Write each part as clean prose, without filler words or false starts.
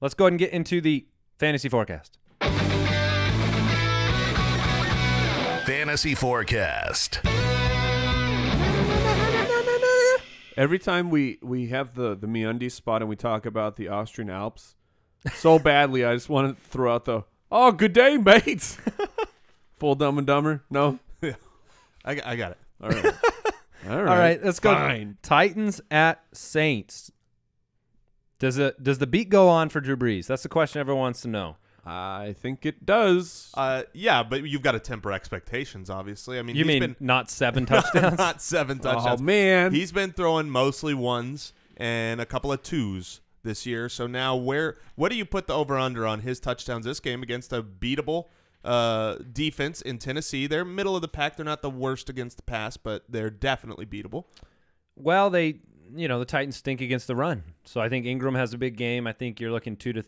let's go ahead and get into the fantasy forecast. Fantasy forecast. Every time we have the MeUndies spot and we talk about the Austrian Alps so badly, I just want to throw out the, oh, good day, mates. Full Dumb and Dumber? No? Yeah. I got it. All right. All right, let's go. Fine. Titans at Saints. Does the beat go on for Drew Brees? That's the question everyone wants to know. I think it does. Yeah, but you've got to temper expectations, obviously. I mean, You mean not 7 touchdowns? not 7 touchdowns. Oh, man. He's been throwing mostly 1s and a couple of 2s this year. So now what do you put the over-under on his touchdowns this game against a beatable defense in Tennessee? They're middle of the pack. They're not the worst against the pass, but they're definitely beatable. Well, the Titans stink against the run. So I think Ingram has a big game. I think you're looking 2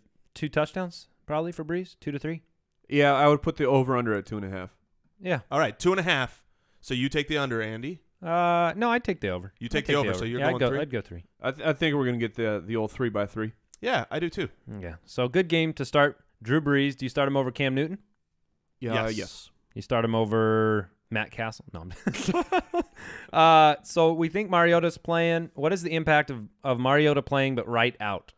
touchdowns probably for Brees, 2 to 3. Yeah, I would put the over-under at 2.5. Yeah. All right, 2.5. So you take the under, Andy. No, I'd take the over. You take the over, so you're going 3? I'd go 3. I think we're going to get the old 3x3. Yeah, I do too. Yeah. So good game to start. Drew Brees. Do you start him over Cam Newton? Yeah, Yes. yes. You start him over Matt Cassel? No. I'm so we think Mariota's playing. What is the impact of Mariota playing but Wright out?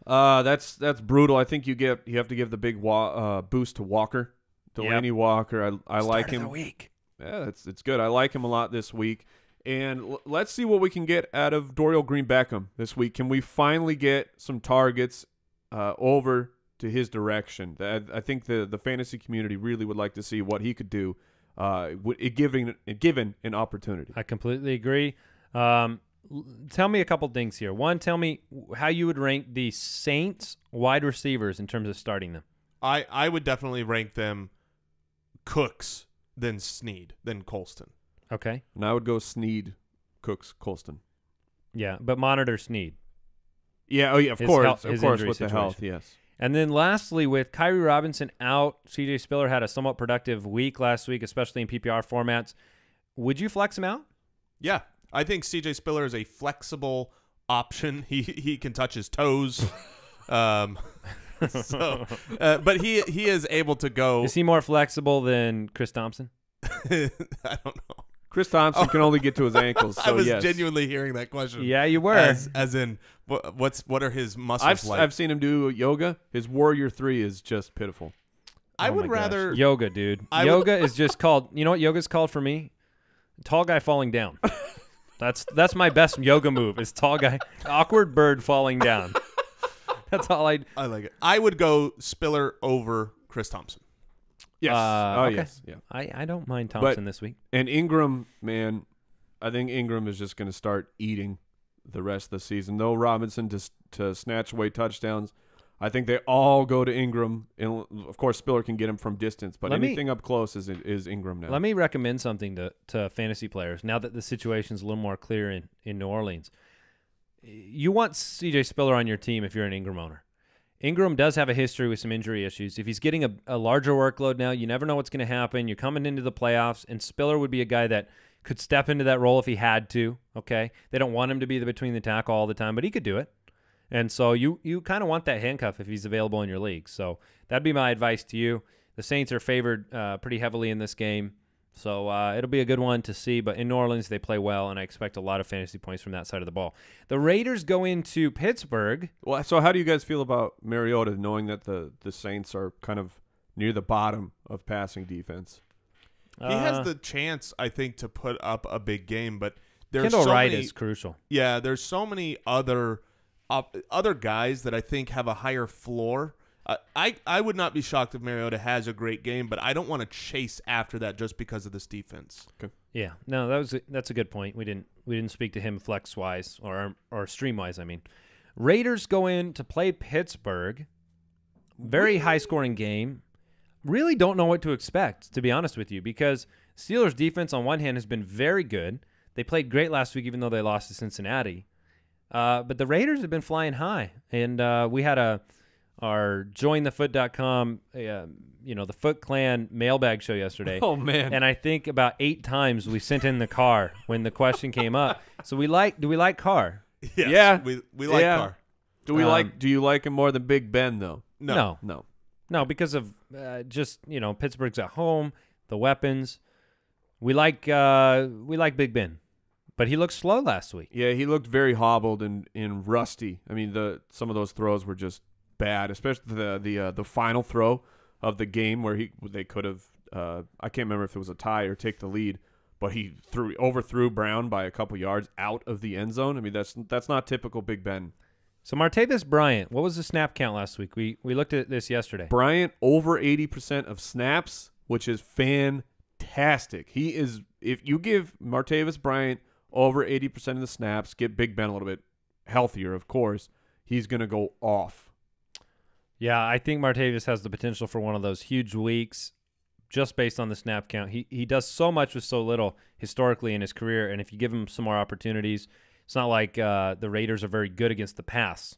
That's brutal. I think you have to give the big boost to Walker, Delaney Walker. I like him. Start of the week. Yeah, it's good. I like him a lot this week. And let's see what we can get out of Dorial Green-Beckham this week. Can we finally get some targets over to his direction? I think the fantasy community really would like to see what he could do, given an opportunity. I completely agree. Tell me a couple things here. One, tell me how you would rank the Saints wide receivers in terms of starting them. I would definitely rank them Cooks, then Snead, then Colston. Okay. And I would go Snead, Cooks, Colston. Yeah, but monitor Snead. Yeah, of His course, health- of his course, injury with the situation. health, yes. And then lastly, with Khiry Robinson out, C.J. Spiller had a somewhat productive week last week, especially in PPR formats. Would you flex him out? Yeah, I think C.J. Spiller is a flexible option. He can touch his toes. But he is able to go. Is he more flexible than Chris Thompson? I don't know. Chris Thompson can only get to his ankles, so I was yes. genuinely hearing that question. Yeah, you were. As in, what are his muscles like? I've seen him do yoga. His Warrior 3 is just pitiful. I Oh would my gosh. rather. Yoga, dude. I Yoga is just called. You know what yoga's called for me? Tall guy falling down. That's my best yoga move. Is tall guy, awkward bird falling down. That's all I like it. I would go Spiller over Chris Thompson. Yes. okay. Yes. Yeah. I don't mind Thompson this week. And Ingram, man, I think Ingram is just going to start eating the rest of the season. Though Robinson to snatch away touchdowns, I think they all go to Ingram. And of course, Spiller can get him from distance, but anything up close is Ingram now. Let me recommend something to fantasy players now that the situation's a little more clear in New Orleans. You want C.J. Spiller on your team if you're an Ingram owner. Ingram does have a history with some injury issues. If he's getting a larger workload now, you never know what's going to happen. You're coming into the playoffs, and Spiller would be a guy that could step into that role if he had to, okay? They don't want him to be the between the tackle all the time, but he could do it. And so you kind of want that handcuff if he's available in your league. So that'd be my advice to you. The Saints are favored pretty heavily in this game. So it'll be a good one to see. But in New Orleans, they play well, and I expect a lot of fantasy points from that side of the ball. The Raiders go into Pittsburgh. Well, so how do you guys feel about Mariota, knowing that the Saints are kind of near the bottom of passing defense? He has the chance, I think, to put up a big game, but there's Kendall so Wright many, is crucial. Yeah, there's so many other guys that I think have a higher floor. I would not be shocked if Mariota has a great game, but I don't want to chase after that just because of this defense. Okay. Yeah, no, that's a good point. We didn't speak to him flex wise or stream wise. I mean, Raiders go in to play Pittsburgh. Very high scoring game. Really don't know what to expect, to be honest with you, because Steelers defense on one hand has been very good. They played great last week, even though they lost to Cincinnati. But the Raiders have been flying high, and we had our jointhefoot.com, the Foot Clan mailbag show yesterday. Oh, man. And I think about 8 times we sent in the Carr when the question came up. So do we like Carr? Yes, Yeah. we like Carr. Do you like him more than Big Ben though? No, because of just Pittsburgh's at home, the weapons. We like Big Ben, but he looked slow last week. Yeah, he looked very hobbled and rusty. I mean, some of those throws were just bad, especially the final throw of the game where they could have. I can't remember if it was a tie or take the lead, but he overthrew Brown by a couple yards out of the end zone. I mean, that's not typical Big Ben. So Martavis Bryant, what was the snap count last week? We looked at this yesterday. Bryant over 80% of snaps, which is fantastic. He is. If you give Martavis Bryant over 80% of the snaps, get Big Ben a little bit healthier, of course, he's going to go off. Yeah, I think Martavis has the potential for one of those huge weeks just based on the snap count. He does so much with so little historically in his career, and if you give him some more opportunities, it's not like the Raiders are very good against the pass.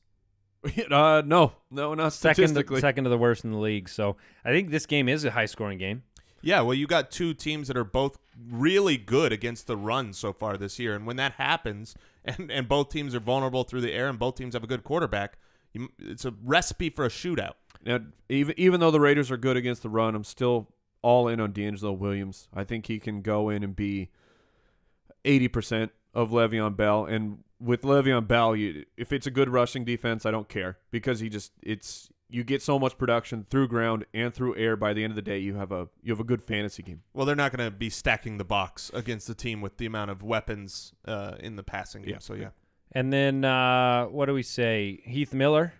No, not statistically. Second to the worst in the league. So I think this game is a high-scoring game. Yeah, well, you got two teams that are both really good against the run so far this year, and when that happens, and both teams are vulnerable through the air, and both teams have a good quarterback, it's a recipe for a shootout. Now, even though the Raiders are good against the run, I'm still all in on D'Angelo Williams. I think he can go in and be 80% of Le'Veon Bell, and with Le'Veon Bell, if it's a good rushing defense, I don't care because you get so much production through ground and through air. By the end of the day, you have a good fantasy game. Well, they're not going to be stacking the box against the team with the amount of weapons in the passing game. Yeah. So yeah. And then what do we say? Heath Miller.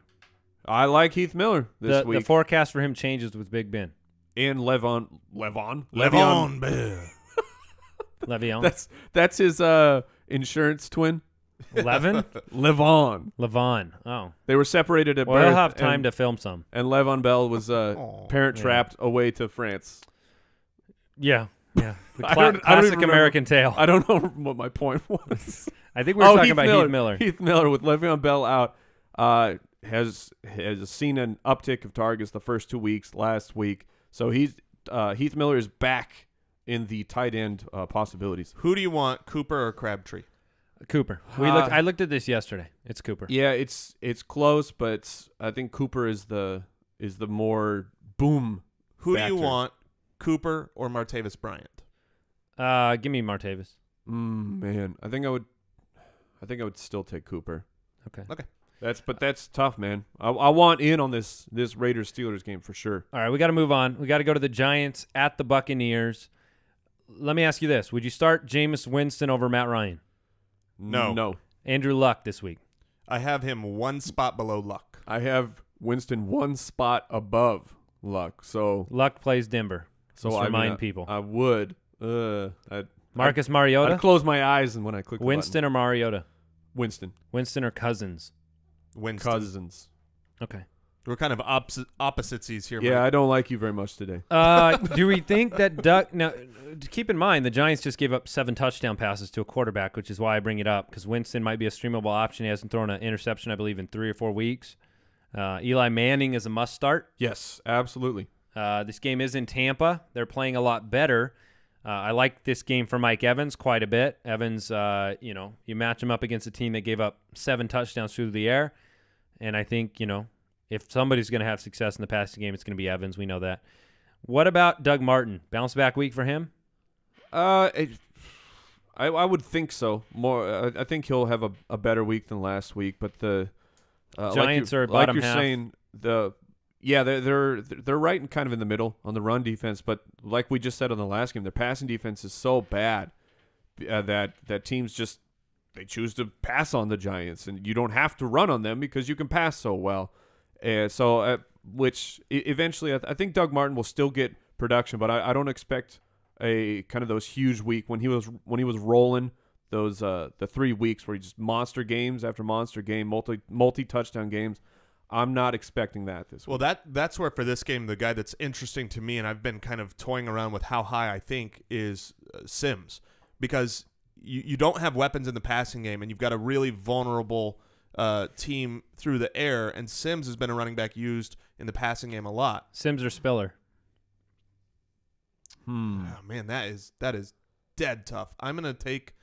I like Heath Miller this week. The forecast for him changes with Big Ben and Le'Veon Bell. Le'Veon. That's his insurance twin. Levon. Oh, they were separated at birth. Well, they'll have time to film some. And Le'Veon Bell was parent trapped away to France. Yeah. The classic American tale. I don't know what my point was. I think we were talking about Heath Miller. Heath Miller with Le'Veon Bell out has seen an uptick of targets the first 2 weeks last week. So Heath Miller is back in the tight end possibilities. Who do you want, Cooper or Crabtree? Cooper. I looked at this yesterday. It's Cooper. Yeah, it's close, but I think Cooper is the more boom. Who factor. do you want, Cooper or Martavis Bryant? Give me Martavis. Man, I think I would still take Cooper. Okay. That's tough, man. I want in on this Raiders Steelers game for sure. All right, we got to move on. We got to go to the Giants at the Buccaneers. Let me ask you this: would you start Jameis Winston over Matt Ryan? No. Andrew Luck this week. I have him one spot below Luck. I have Winston one spot above Luck. So Luck plays Denver. So Just remind people. I would. Marcus Mariota. I'd close my eyes and when I click Winston the or Mariota. Winston Or Cousins. Winston. Cousins. Okay. We're kind of opposites here. Yeah, Mike. I don't like you very much today. Do we think that Duck? Now, keep in mind the Giants just gave up 7 touchdown passes to a quarterback, which is why I bring it up because Winston might be a streamable option. He hasn't thrown an interception, I believe, in 3 or 4 weeks. Eli Manning is a must start. Yes, absolutely. This game is in Tampa. They're playing a lot better. I like this game for Mike Evans quite a bit. Evans, you match him up against a team that gave up 7 touchdowns through the air, and I think if somebody's going to have success in the passing game, it's going to be Evans. We know that. What about Doug Martin? Bounce back week for him? I would think so. More, I think he'll have a better week than last week. But the Giants are bottom half. Saying, they're right and kind of in the middle on the run defense. But like we just said on the last game, their passing defense is so bad that teams just they choose to pass on the Giants, and you don't have to run on them because you can pass so well. Which eventually I think Doug Martin will still get production, but I don't expect a kind of those huge week when he was rolling those the 3 weeks where he just monster games after monster game, multi touchdown games. I'm not expecting that this week. Well, that's where for this game the guy that's interesting to me, and I've been kind of toying around with how high I think is Sims, because you don't have weapons in the passing game, and you've got a really vulnerable team through the air, and Sims has been a running back used in the passing game a lot. Sims or Spiller? Oh, man, that is dead tough. I'm gonna take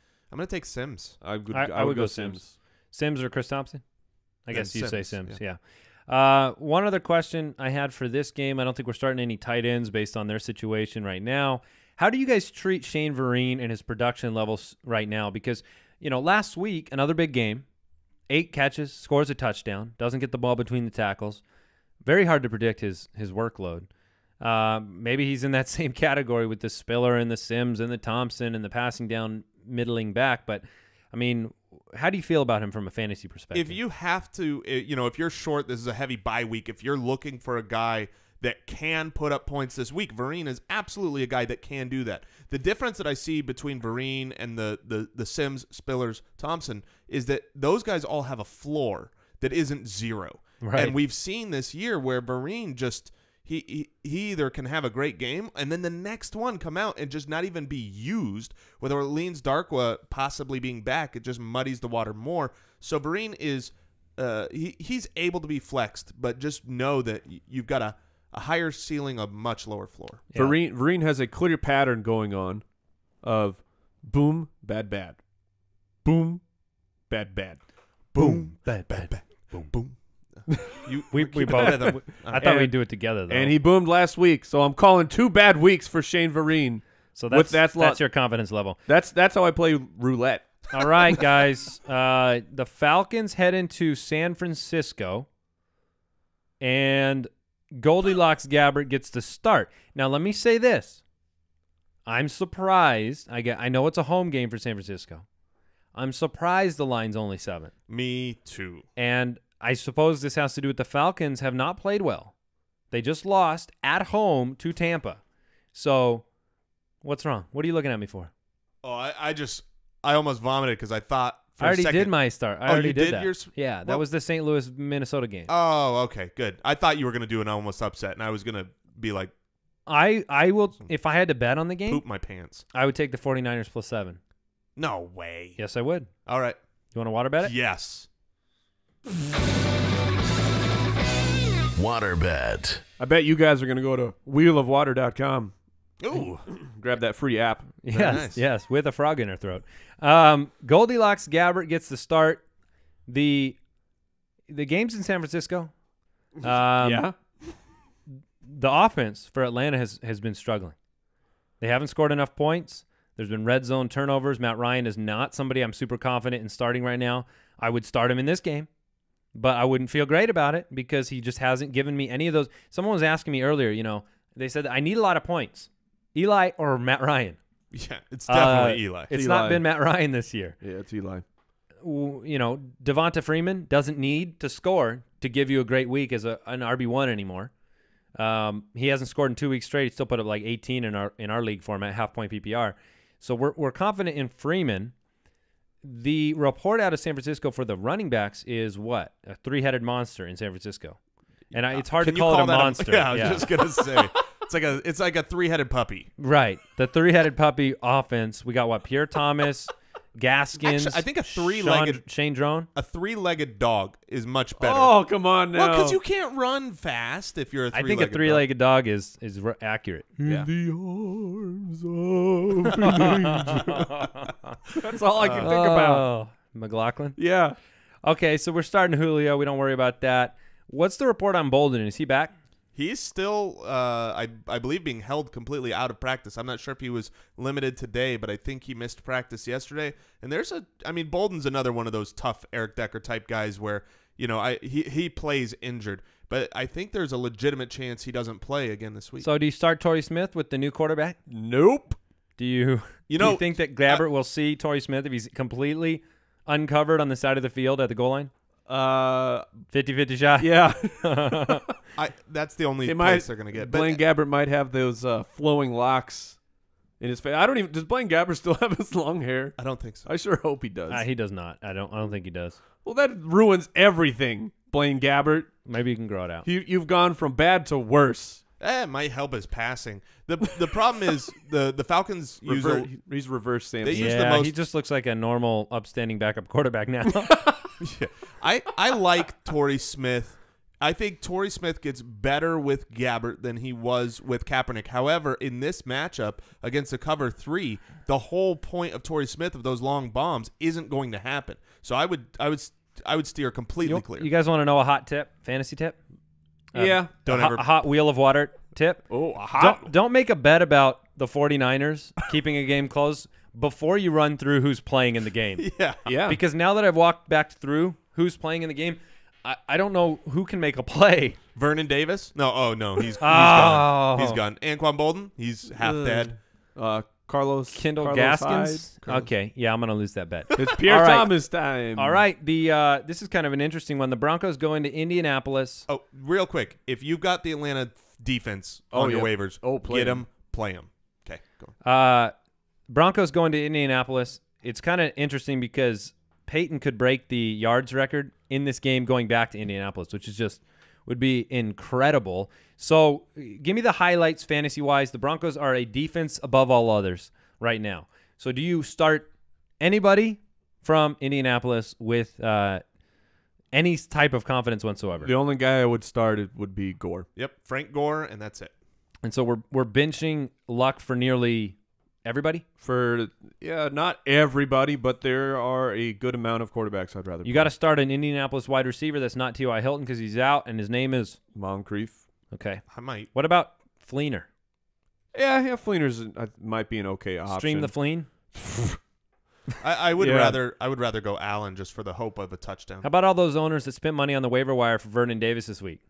Sims. I would go Sims. Sims or Chris Thompson? I guess you say Sims, Sims, yeah. One other question I had for this game. I don't think we're starting any tight ends based on their situation right now. How do you guys treat Shane Vereen and his production levels right now? Because, last week, another big game, 8 catches, scores a touchdown, doesn't get the ball between the tackles. Very hard to predict his workload. Maybe he's in that same category with the Spiller and the Sims and the Thompson and the passing down middling back. But, I mean, how do you feel about him from a fantasy perspective? If you have to, if you're short, this is a heavy bye week. If you're looking for a guy that can put up points this week, Vereen is absolutely a guy that can do that. The difference that I see between Vereen and the Sims, Spillers, Thompson is that those guys all have a floor that isn't 0. Right. And we've seen this year where Vereen just he either can have a great game and then the next one come out and just not even be used. Whether it leans Darkwa possibly being back, it just muddies the water more. So Vereen is he's able to be flexed, but just know that you've got a higher ceiling, a much lower floor. Yeah. Vereen has a clear pattern going on of boom, bad, bad. Boom, bad, bad. Boom, bad, bad. Boom, boom. We both. I thought we'd do it together, though. And he boomed last week, so I'm calling 2 bad weeks for Shane Vereen. So that's your confidence level. That's how I play roulette. All right, guys. The Falcons head into San Francisco, and Goldilocks Gabbert gets to start. Now, let me say this. I'm surprised. I know it's a home game for San Francisco. I'm surprised the line's only 7. Me too. And I suppose this has to do with the Falcons have not played well. They just lost at home to Tampa. So, what's wrong? What are you looking at me for? Oh, I almost vomited because I thought for I already a second, did my start. I already you did did that. yours? Yeah, that Well- was the St. Louis Minnesota game. Oh, okay, good. I thought you were going to do an almost upset, and I was going to be like, I will, if I had to bet on the game, poop my pants. I would take the 49ers plus 7. No way. Yes, I would. All right. You want to water bet it? Yes. Water bet. I bet you guys are going to go to wheelofwater.com. Ooh. Grab that free app. Yes, nice. yes, with a frog in her throat. Goldilocks Gabbert gets the start. The game's in San Francisco. Yeah. The offense for Atlanta has been struggling. They haven't scored enough points. There's been red zone turnovers. Matt Ryan is not somebody I'm super confident in starting right now. I would start him in this game, but I wouldn't feel great about it because he just hasn't given me any of those. Someone was asking me earlier, they said, I need a lot of points. Eli or Matt Ryan? Yeah, it's definitely Eli. It's Eli. not been Matt Ryan this year. Yeah, it's Eli. Devonta Freeman doesn't need to score to give you a great week as an RB1 anymore. He hasn't scored in 2 weeks straight. He still put up like 18 in our league format, half-point PPR. So we're confident in Freeman. The report out of San Francisco for the running backs is what? A 3-headed monster in San Francisco. And it's hard Can to you call it a that monster. Yeah, I was just gonna say it's like a 3-headed puppy. Right. The 3-headed puppy offense. We got what? Pierre Thomas, Gaskins. Actually, I think a 3-legged Shane Drone. A 3-legged dog is much better. Oh, come on now. well, because you can't run fast if you're a 3-legged I think a 3-legged dog is accurate. Yeah. the arms of an angel. That's all I can think about. Oh, McLaughlin. Yeah. Okay, so we're starting Julio. We don't worry about that. What's the report on Boldin? Is he back? He's still, I believe, being held completely out of practice. I'm not sure if he was limited today, but I think he missed practice yesterday. And Boldin's another one of those tough Eric Decker type guys where, he plays injured. But I think there's a legitimate chance he doesn't play again this week. So do you start Torrey Smith with the new quarterback? Nope. Do you think that Gabbert will see Torrey Smith if he's completely uncovered on the side of the field at the goal line? 50-50 shot? Yeah. That's the only place they're going to get. Blaine Gabbert might have those flowing locks in his face. Does Blaine Gabbert still have his long hair? I don't think so. I sure hope he does. He does not. I don't think he does. Well, that ruins everything, Blaine Gabbert. Maybe you can grow it out. You've gone from bad to worse. It might help his passing. The problem is the Falcons use He's reverse Sam. They use the Yeah, most- he just looks like a normal, upstanding backup quarterback now. Yeah. I like Torrey Smith. I think Torrey Smith gets better with Gabbert than he was with Kaepernick. However, in this matchup against a cover 3, the whole point of Torrey Smith of those long bombs isn't going to happen. So I would steer completely clear. You guys want to know a hot tip, fantasy tip? Yeah. A hot wheel of water tip. Oh, a hot. Don't make a bet about the 49ers keeping a game close before you run through who's playing in the game. Yeah. Because now that I've walked back through who's playing in the game, I don't know who can make a play. Vernon Davis? No, he's gone. He's gone. Anquan Boldin? He's half dead. Carlos Gaskins? Hyde. Okay, yeah, I'm going to lose that bet. It's Pierre Thomas time. All right, this is kind of an interesting one. The Broncos go into Indianapolis. Oh, real quick. If you've got the Atlanta defense on your waivers, get them, play them. Okay, go. Broncos going to Indianapolis. It's kind of interesting because Peyton could break the yards record in this game going back to Indianapolis, which is would be incredible. So give me the highlights fantasy-wise. The Broncos are a defense above all others right now. So do you start anybody from Indianapolis with any type of confidence whatsoever? The only guy I would start would be Gore. Yep, Frank Gore, and that's it. And so we're benching Luck for nearly everybody? Not everybody, but there are a good amount of quarterbacks I'd rather You got to start an Indianapolis wide receiver that's not T.Y. Hilton because he's out, and his name is Moncrief. Okay. I might. What about Fleener? Yeah, Fleener's might be an okay option. Stream the Fleen? I would rather go Allen just for the hope of a touchdown. How about all those owners that spent money on the waiver wire for Vernon Davis this week?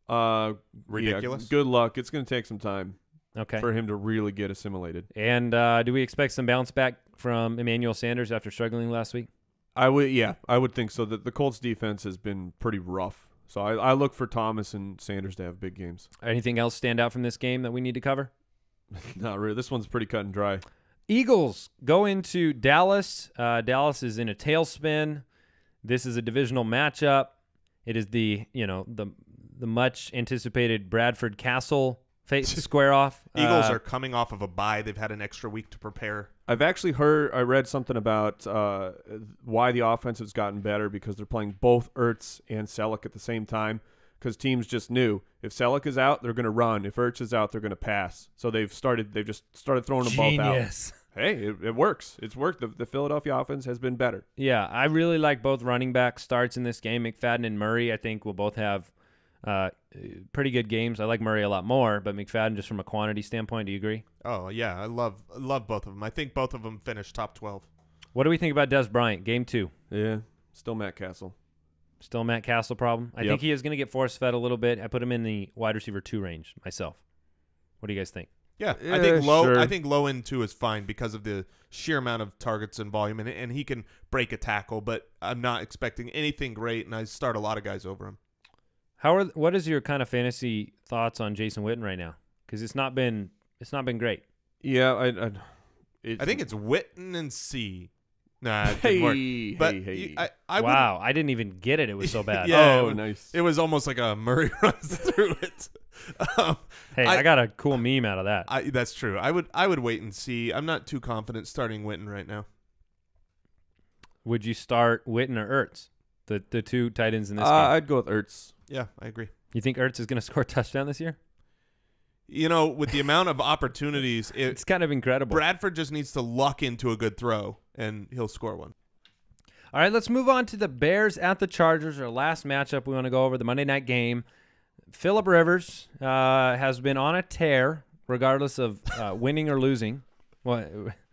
Ridiculous. Yeah, good luck. It's going to take some time Okay. for him to really get assimilated. And do we expect some bounce back from Emmanuel Sanders after struggling last week? I would think so. The Colts defense has been pretty rough. So I look for Thomas and Sanders to have big games. Anything else stand out from this game that we need to cover? Not really. This one's pretty cut and dry. Eagles go into Dallas. Dallas is in a tailspin. This is a divisional matchup. It is the much anticipated Bradford Cassel square off. Eagles are coming off of a bye. They've had an extra week to prepare. I've actually I read something about why the offense has gotten better because they're playing both Ertz and Selleck at the same time because teams just knew if Selleck is out, they're going to run. If Ertz is out, they're going to pass. So they've just started throwing them both out. Hey, it works. It's worked. The Philadelphia offense has been better. Yeah, I really like both running back starts in this game. McFadden and Murray, I think, will both have pretty good games. I like Murray a lot more, but McFadden just from a quantity standpoint. Do you agree? Oh, yeah. I love both of them. I think both of them finished top 12. What do we think about Des Bryant, game 2? Yeah, still Matt Cassel. Still Matt Cassel problem? I think he is going to get force-fed a little bit. I put him in the wide receiver 2 range myself. What do you guys think? Yeah, I think low. Sure. I think low end 2 is fine because of the sheer amount of targets and volume, and he can break a tackle. But I'm not expecting anything great, and I start a lot of guys over him. What is your kind of fantasy thoughts on Jason Witten right now? Because it's not been great. Yeah, I think it's Witten and C. Nah, it hey, didn't work. But hey. Wow, I didn't even get it. It was so bad. Yeah, nice. It was almost like a Murray runs through it. Hey, I got a cool meme out of that. That's true. I would wait and see. I'm not too confident starting Witten right now. Would you start Witten or Ertz? The two tight ends in this game? I'd go with Ertz. Yeah, I agree. You think Ertz is going to score a touchdown this year? With the amount of opportunities, it's kind of incredible. Bradford just needs to luck into a good throw, and he'll score one. All right, let's move on to the Bears at the Chargers, our last matchup we want to go over, the Monday night game. Phillip Rivers has been on a tear, regardless of winning or losing. What?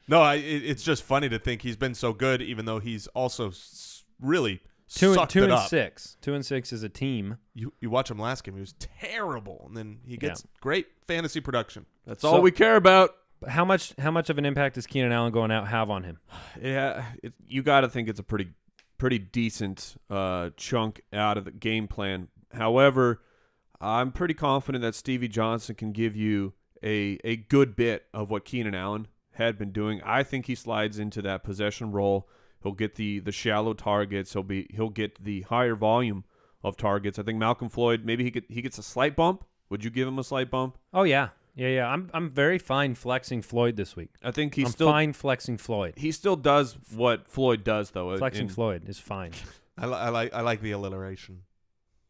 No, it's just funny to think he's been so good, even though he's also really sucked it up. 2-6. 2-6 is a team. You watch him last game; he was terrible, and then he gets great fantasy production. That's all we care about. How much of an impact does Keenan Allen going out have on him? Yeah, you got to think it's a pretty decent chunk out of the game plan. However, I'm pretty confident that Stevie Johnson can give you a good bit of what Keenan Allen had been doing. I think he slides into that possession role. He'll get the shallow targets. He'll get the higher volume of targets. I think Malcolm Floyd, maybe he gets a slight bump. Would you give him a slight bump? Oh yeah. I'm very fine flexing Floyd this week. I think I'm fine flexing Floyd. He still does what Floyd does though. Flexing Floyd is fine. I like the alliteration.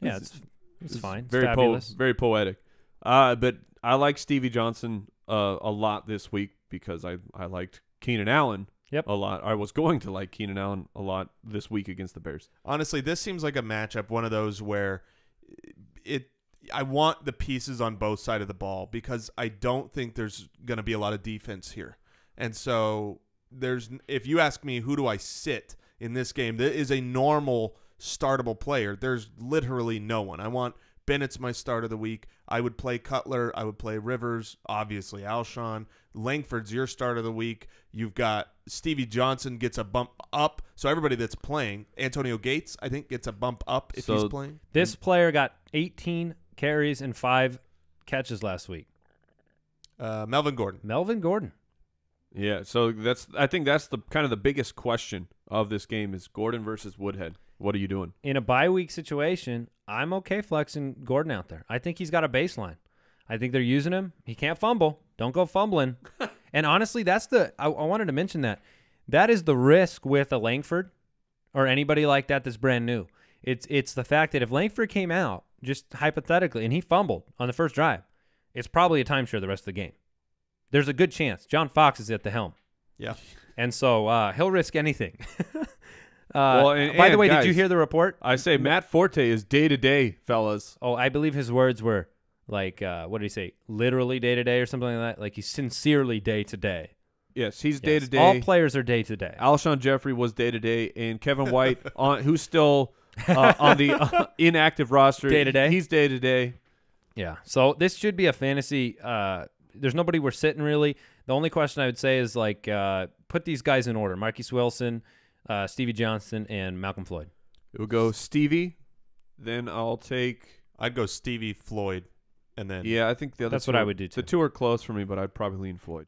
Yeah, it's fine. It's very fabulous. Very poetic. But I like Stevie Johnson a lot this week because I liked Keenan Allen a lot. I was going to like Keenan Allen a lot this week against the Bears. Honestly, this seems like a matchup, one of those where I want the pieces on both sides of the ball because I don't think there's going to be a lot of defense here. And so if you ask me who do I sit in this game, there is a normal startable player. There's literally no one. I want Bennett's my start of the week. I would play Cutler. I would play Rivers, obviously Alshon. Langford's your start of the week. You've got Stevie Johnson gets a bump up. So everybody that's playing, Antonio Gates, I think, gets a bump up if he's playing. This player got 18 carries and 5 catches last week. Melvin Gordon. Yeah, so I think that's the kind of the biggest question of this game is Gordon versus Woodhead. What are you doing? In a bye week situation, I'm okay flexing Gordon out there. I think he's got a baseline. I think they're using him. He can't fumble. Don't go fumbling. And honestly, I wanted to mention that. That is the risk with a Langford or anybody like that that's brand new. It's the fact that if Langford came out, just hypothetically, and he fumbled on the first drive, it's probably a timeshare the rest of the game. There's a good chance. John Fox is at the helm. Yeah. And so he'll risk anything. By the way, guys, did you hear the report? I say Matt Forte is day-to-day, fellas. Oh, I believe his words were like, what did he say? Literally day-to-day or something like that? Like he's sincerely day-to-day. Yes, he's day-to-day. All players are day-to-day. Alshon Jeffrey was day-to-day, and Kevin White, who's still on the inactive roster. Day-to-day? He's day-to-day. Yeah, so this should be a fantasy there's nobody we're sitting really. The only question I would say is like put these guys in order. Marquise Wilson, Stevie Johnson, and Malcolm Floyd. We'll go Stevie. Then I'd go Stevie, Floyd, and then I think the other that's what I would do too. The two are close for me, but I'd probably lean Floyd.